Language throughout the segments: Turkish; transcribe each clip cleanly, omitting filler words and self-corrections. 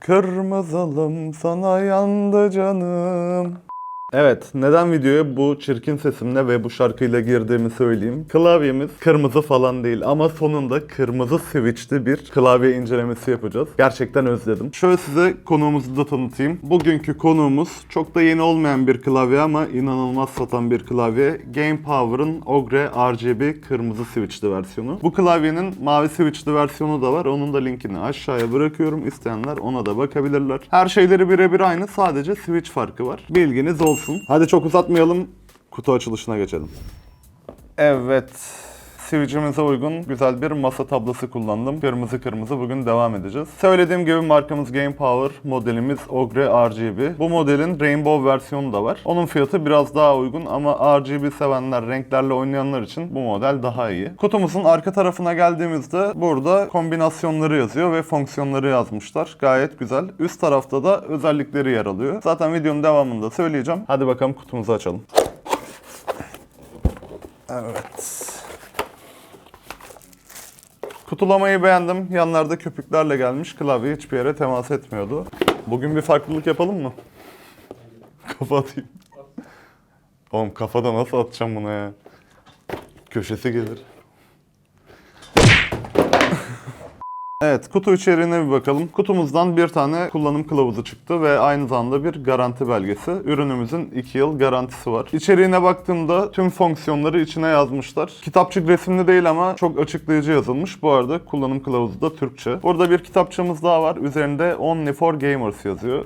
Kırmızılım sana yandı canım. Evet, neden videoya bu çirkin sesimle ve bu şarkıyla girdiğimi söyleyeyim. Klavyemiz kırmızı falan değil ama sonunda kırmızı switch'li bir klavye incelemesi yapacağız. Gerçekten özledim. Şöyle size konuğumuzu da tanıtayım. Bugünkü konuğumuz çok da yeni olmayan bir klavye ama inanılmaz satan bir klavye. Game Power'ın Ogre RGB kırmızı switch'li versiyonu. Bu klavyenin mavi switch'li versiyonu da var. Onun da linkini aşağıya bırakıyorum. İsteyenler ona da bakabilirler. Her şeyleri birebir aynı. Sadece switch farkı var. Bilginiz olsun. Hadi çok uzatmayalım. Kutu açılışına geçelim. Evet. Switch'imize uygun güzel bir masa tablosu kullandım. Kırmızı kırmızı bugün devam edeceğiz. Söylediğim gibi markamız Game Power, modelimiz Ogre RGB. Bu modelin Rainbow versiyonu da var. Onun fiyatı biraz daha uygun ama RGB sevenler, renklerle oynayanlar için bu model daha iyi. Kutumuzun arka tarafına geldiğimizde burada kombinasyonları yazıyor ve fonksiyonları yazmışlar. Gayet güzel. Üst tarafta da özellikleri yer alıyor. Zaten videonun devamında söyleyeceğim. Hadi bakalım kutumuzu açalım. Evet. Kutulamayı beğendim. Yanlarda köpüklerle gelmiş. Klavye hiçbir yere temas etmiyordu. Bugün bir farklılık yapalım mı? Kafa atayım. Oğlum kafada nasıl atacağım bunu ya? Köşesi gelir. Evet, kutu içeriğine bir bakalım. Kutumuzdan bir tane kullanım kılavuzu çıktı ve aynı zamanda bir garanti belgesi. Ürünümüzün 2 yıl garantisi var. İçeriğine baktığımda tüm fonksiyonları içine yazmışlar. Kitapçık resimli değil ama çok açıklayıcı yazılmış. Bu arada kullanım kılavuzu da Türkçe. Burada bir kitapçığımız daha var. Üzerinde Only for Gamers yazıyor.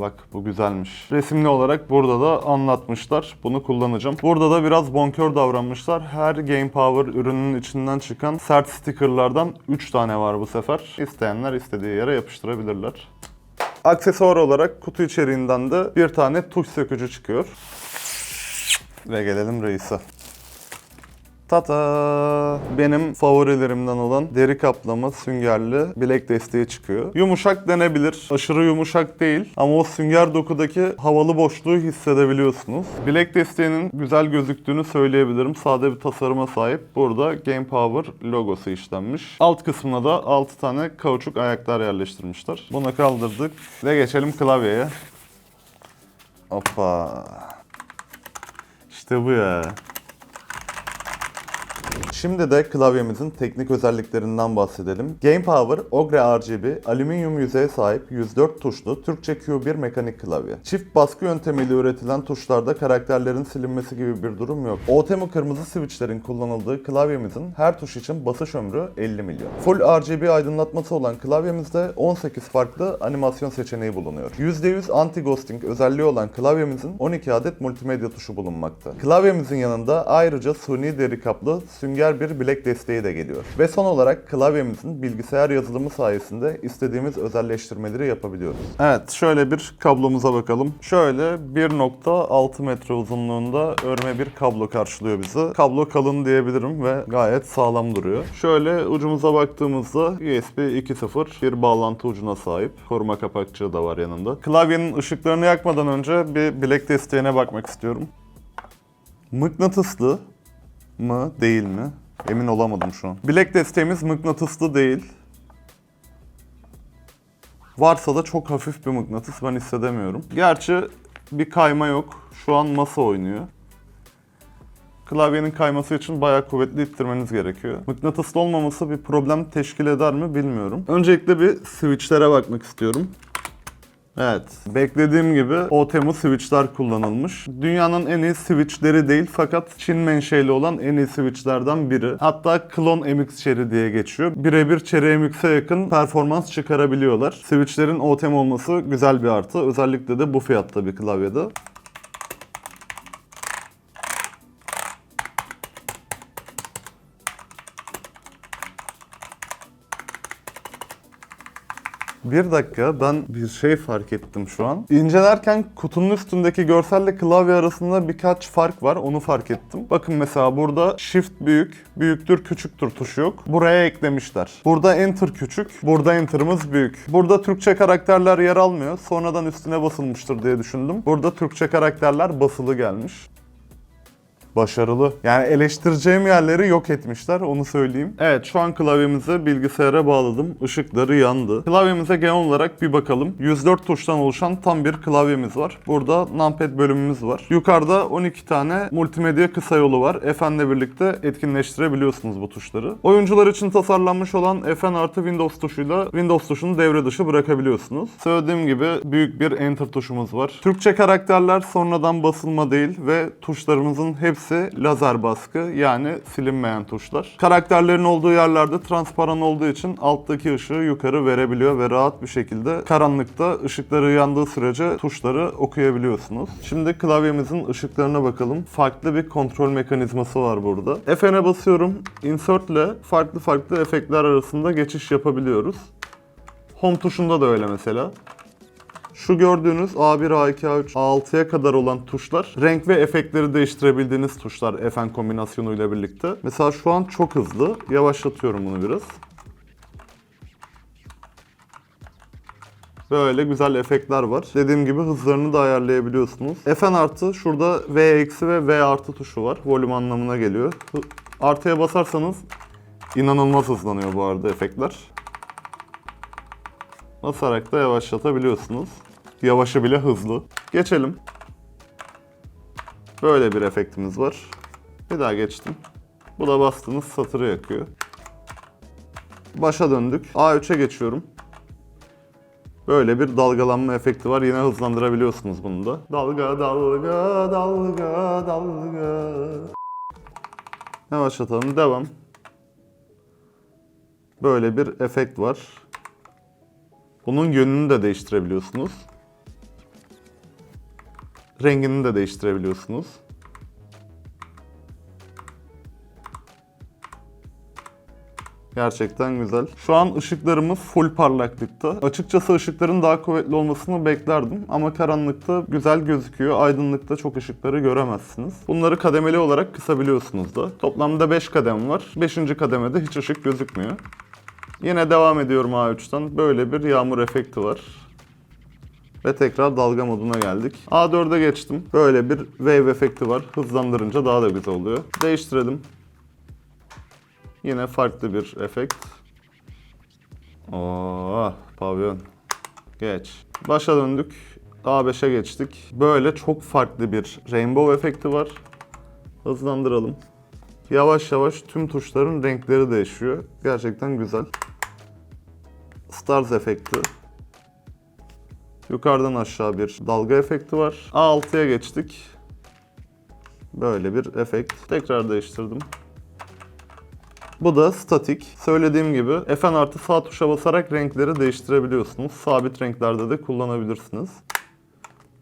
Bak bu güzelmiş. Resimli olarak burada da anlatmışlar. Bunu kullanacağım. Burada da biraz bonkör davranmışlar. Her Game Power ürünün içinden çıkan sert stickerlardan 3 tane var bu sefer. İsteyenler istediği yere yapıştırabilirler. Aksesuar olarak kutu içeriğinden de bir tane tuş sökücü çıkıyor. Ve gelelim reise. Tata! Benim favorilerimden olan deri kaplama süngerli bilek desteği çıkıyor. Yumuşak denebilir. Aşırı yumuşak değil. Ama o sünger dokudaki havalı boşluğu hissedebiliyorsunuz. Bilek desteğinin güzel gözüktüğünü söyleyebilirim. Sade bir tasarıma sahip. Burada Game Power logosu işlenmiş. Alt kısmına da 6 tane kauçuk ayaklar yerleştirmişler. Bunu kaldırdık ve geçelim klavyeye. Hoppa! İşte bu ya. Şimdi de klavyemizin teknik özelliklerinden bahsedelim. Game Power Ogre RGB alüminyum yüzeye sahip 104 tuşlu Türkçe Q1 mekanik klavye. Çift baskı yöntemiyle üretilen tuşlarda karakterlerin silinmesi gibi bir durum yok. OTEMU kırmızı switchlerin kullanıldığı klavyemizin her tuş için basış ömrü 50 milyon. Full RGB aydınlatması olan klavyemizde 18 farklı animasyon seçeneği bulunuyor. %100 anti-ghosting özelliği olan klavyemizin 12 adet multimedya tuşu bulunmakta. Klavyemizin yanında ayrıca suni deri kaplı sünger bir bilek desteği de geliyor. Ve son olarak klavyemizin bilgisayar yazılımı sayesinde istediğimiz özelleştirmeleri yapabiliyoruz. Evet, şöyle bir kablomuza bakalım. Şöyle 1.6 metre uzunluğunda örme bir kablo karşılıyor bizi. Kablo kalın diyebilirim ve gayet sağlam duruyor. Şöyle ucumuza baktığımızda USB 2.0 bir bağlantı ucuna sahip. Koruma kapakçığı da var yanında. Klavyenin ışıklarını yakmadan önce bir bilek desteğine bakmak istiyorum. Mıknatıslı mı değil mi? Emin olamadım şu an. Bilek desteğimiz mıknatıslı değil. Varsa da çok hafif bir mıknatıs, ben hissedemiyorum. Gerçi bir kayma yok. Şu an masa oynuyor. Klavyenin kayması için bayağı kuvvetli ittirmeniz gerekiyor. Mıknatıslı olmaması bir problem teşkil eder mi bilmiyorum. Öncelikle bir switchlere bakmak istiyorum. Evet, beklediğim gibi OTEMU switchler kullanılmış. Dünyanın en iyi switchleri değil fakat Çin menşeli olan en iyi switchlerden biri. Hatta klon MX Cherry diye geçiyor. Birebir Cherry MX'e yakın performans çıkarabiliyorlar. Switchlerin OTEMU olması güzel bir artı. Özellikle de bu fiyatta bir klavyede. Bir dakika, ben bir şey fark ettim şu an. İncelerken kutunun üstündeki görselle klavye arasında birkaç fark var, onu fark ettim. Bakın mesela burada Shift büyük, büyüktür, küçüktür tuşu yok. Buraya eklemişler. Burada Enter küçük, burada Enter'ımız büyük. Burada Türkçe karakterler yer almıyor. Sonradan üstüne basılmıştır diye düşündüm. Burada Türkçe karakterler basılı gelmiş. Başarılı. Yani eleştireceğim yerleri yok etmişler, onu söyleyeyim. Evet, şu an klavyemizi bilgisayara bağladım. Işıkları yandı. Klavyemize genel olarak bir bakalım. 104 tuştan oluşan tam bir klavyemiz var. Burada numpad bölümümüz var. Yukarıda 12 tane multimedya kısa yolu var. Fn'le birlikte etkinleştirebiliyorsunuz bu tuşları. Oyuncular için tasarlanmış olan Fn artı Windows tuşuyla Windows tuşunu devre dışı bırakabiliyorsunuz. Söylediğim gibi büyük bir Enter tuşumuz var. Türkçe karakterler sonradan basılma değil ve tuşlarımızın hepsi lazer baskı, yani silinmeyen tuşlar. Karakterlerin olduğu yerlerde transparan olduğu için alttaki ışığı yukarı verebiliyor ve rahat bir şekilde karanlıkta ışıkları yandığı sürece tuşları okuyabiliyorsunuz. Şimdi klavyemizin ışıklarına bakalım. Farklı bir kontrol mekanizması var burada. Fn'e basıyorum. Insert ile farklı efektler arasında geçiş yapabiliyoruz. Home tuşunda da öyle mesela. Şu gördüğünüz A1, A2, A3, A6'ya kadar olan tuşlar renk ve efektleri değiştirebildiğiniz tuşlar Fn kombinasyonuyla birlikte. Mesela şu an çok hızlı. Yavaşlatıyorum bunu biraz. Böyle güzel efektler var. Dediğim gibi hızlarını da ayarlayabiliyorsunuz. Fn artı şurada V eksi ve V artı tuşu var. Volüm anlamına geliyor. Artıya basarsanız inanılmaz hızlanıyor bu arada efektler. Basarak da yavaşlatabiliyorsunuz. Yavaşı bile hızlı. Geçelim. Böyle bir efektimiz var. Bir daha geçtim. Bu da bastığınız satırı yakıyor. Başa döndük. A3'e geçiyorum. Böyle bir dalgalanma efekti var. Yine hızlandırabiliyorsunuz bunu da. Dalga, dalga, dalga, dalga. Yavaşlatalım. Devam. Böyle bir efekt var. Bunun yönünü de değiştirebiliyorsunuz. Rengini de değiştirebiliyorsunuz. Gerçekten güzel. Şu an ışıklarımız full parlaklıkta. Açıkçası ışıkların daha kuvvetli olmasını beklerdim. Ama karanlıkta güzel gözüküyor. Aydınlıkta çok ışıkları göremezsiniz. Bunları kademeli olarak kısabiliyorsunuz da. Toplamda 5 kadem var. 5. kademede hiç ışık gözükmüyor. Yine devam ediyorum A3'ten. Böyle bir yağmur efekti var. Ve tekrar dalga moduna geldik. A4'e geçtim. Böyle bir wave efekti var. Hızlandırınca daha da güzel oluyor. Değiştirelim. Yine farklı bir efekt. Oo, pavyon. Geç. Başa döndük. A5'e geçtik. Böyle çok farklı bir rainbow efekti var. Hızlandıralım. Yavaş yavaş tüm tuşların renkleri değişiyor. Gerçekten güzel. Stars efekti. Yukarıdan aşağı bir dalga efekti var. A6'ya geçtik. Böyle bir efekt. Tekrar değiştirdim. Bu da statik. Söylediğim gibi Fn artı sağ tuşa basarak renkleri değiştirebiliyorsunuz. Sabit renklerde de kullanabilirsiniz.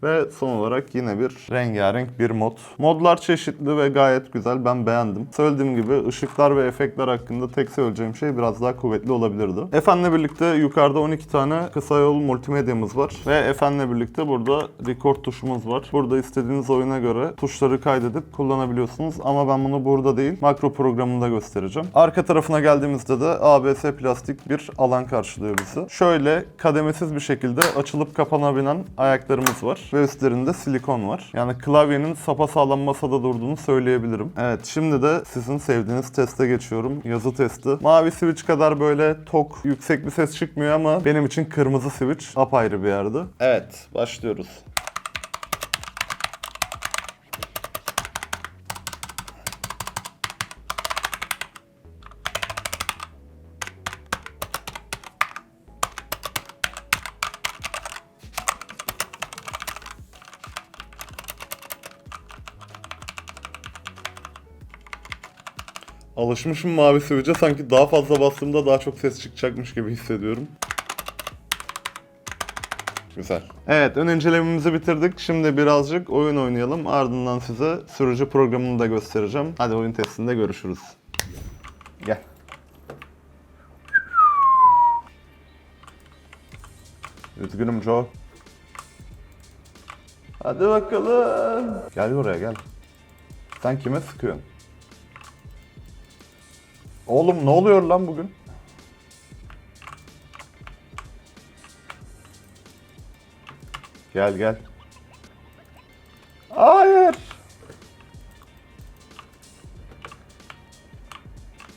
Ve son olarak yine bir rengarenk bir mod. Modlar çeşitli ve gayet güzel. Ben beğendim. Söylediğim gibi ışıklar ve efektler hakkında tek söyleyeceğim şey biraz daha kuvvetli olabilirdi. Fn'le birlikte yukarıda 12 tane kısa yol multimedyamız var. Ve Fn'le birlikte burada record tuşumuz var. Burada istediğiniz oyuna göre tuşları kaydedip kullanabiliyorsunuz. Ama ben bunu burada değil, makro programında göstereceğim. Arka tarafına geldiğimizde de ABS plastik bir alan karşılıyor bizi. Şöyle kademesiz bir şekilde açılıp kapanabilen ayaklarımız var. Ve üstlerinde silikon var. Yani klavyenin sapasağlam masada durduğunu söyleyebilirim. Evet, şimdi de sizin sevdiğiniz teste geçiyorum. Yazı testi. Mavi switch kadar böyle tok, yüksek bir ses çıkmıyor ama benim için kırmızı switch apayrı bir yerde. Evet, başlıyoruz. Alışmışım mavi switch'e, sanki daha fazla bastığımda daha çok ses çıkacakmış gibi hissediyorum. Güzel. Evet, ön incelememizi bitirdik. Şimdi birazcık oyun oynayalım. Ardından size sürücü programını da göstereceğim. Hadi oyun testinde görüşürüz. Gel. Üzgünüm Joe. Hadi bakalım. Gel buraya gel. Sen kime sıkıyorsun? Oğlum ne oluyor lan bugün? Gel gel. Hayır.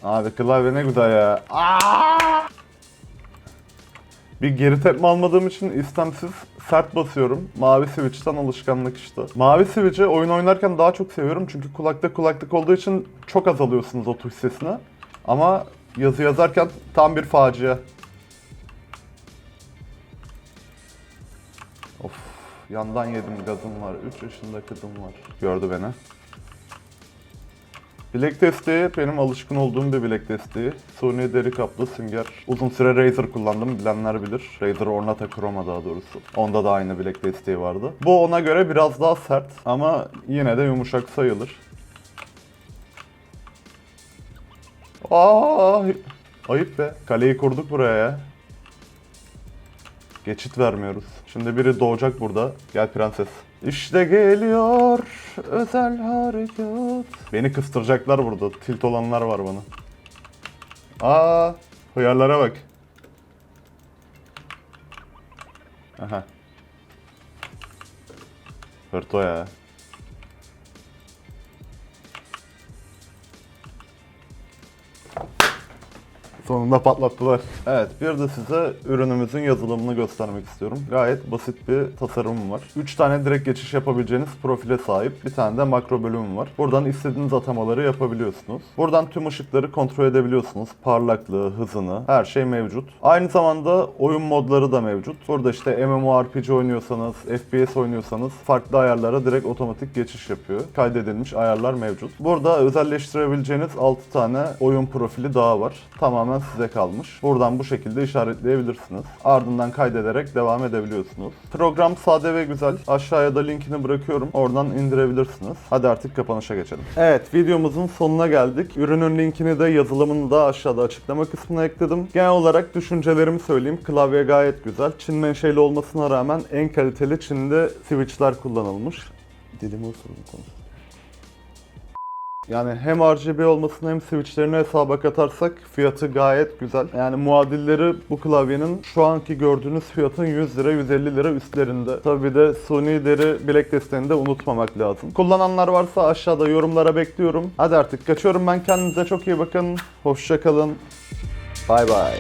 Abi klavye ne güzel ya. Bir geri tepme almadığım için istemsiz sert basıyorum. Mavi switch'ten alışkanlık işte. Mavi switch'i oyun oynarken daha çok seviyorum çünkü kulaklık olduğu için çok az alıyorsunuz o tuş sesini. Ama yazı yazarken tam bir facia. Of, yandan yedim, gazım var. 3 yaşında kızım var. Gördü beni. Bilek desteği benim alışkın olduğum bir bilek desteği. Sony deri kaplı sünger. Uzun süre Razer kullandım, bilenler bilir. Razer Ornata Chroma daha doğrusu. Onda da aynı bilek desteği vardı. Bu ona göre biraz daha sert ama yine de yumuşak sayılır. Ayıp be. Kaleyi kurduk buraya ya. Geçit vermiyoruz. Şimdi biri doğacak burada. Gel prenses. İşte geliyor özel harekat. Beni kıstıracaklar burada. Tilt olanlar var bana. Hıyarlara bak. Aha. Hırto ya. Sonunda patlattılar. Evet, bir de size ürünümüzün yazılımını göstermek istiyorum. Gayet basit bir tasarımım var. 3 tane direkt geçiş yapabileceğiniz profile sahip. Bir tane de makro bölümüm var. Buradan istediğiniz atamaları yapabiliyorsunuz. Buradan tüm ışıkları kontrol edebiliyorsunuz. Parlaklığı, hızını, her şey mevcut. Aynı zamanda oyun modları da mevcut. Burada işte MMORPG oynuyorsanız, FPS oynuyorsanız farklı ayarlara direkt otomatik geçiş yapıyor. Kaydedilmiş ayarlar mevcut. Burada özelleştirebileceğiniz 6 tane oyun profili daha var. Tamamen size kalmış. Buradan bu şekilde işaretleyebilirsiniz. Ardından kaydederek devam edebiliyorsunuz. Program sade ve güzel. Aşağıya da linkini bırakıyorum. Oradan indirebilirsiniz. Hadi artık kapanışa geçelim. Evet, videomuzun sonuna geldik. Ürünün linkini de yazılımını da aşağıda açıklama kısmına ekledim. Genel olarak düşüncelerimi söyleyeyim. Klavye gayet güzel. Çin menşeli olmasına rağmen en kaliteli Çin'de switchler kullanılmış. Dilimi osurdum konuştum. Yani hem RGB olmasını hem switchlerini hesaba katarsak fiyatı gayet güzel. Yani muadilleri bu klavyenin şu anki gördüğünüz fiyatın 100 lira 150 lira üstlerinde. Tabii de Sony deri bilek desteğini de unutmamak lazım. Kullananlar varsa aşağıda yorumlara bekliyorum. Hadi artık kaçıyorum ben, kendinize çok iyi bakın. Hoşça kalın. Bay bay.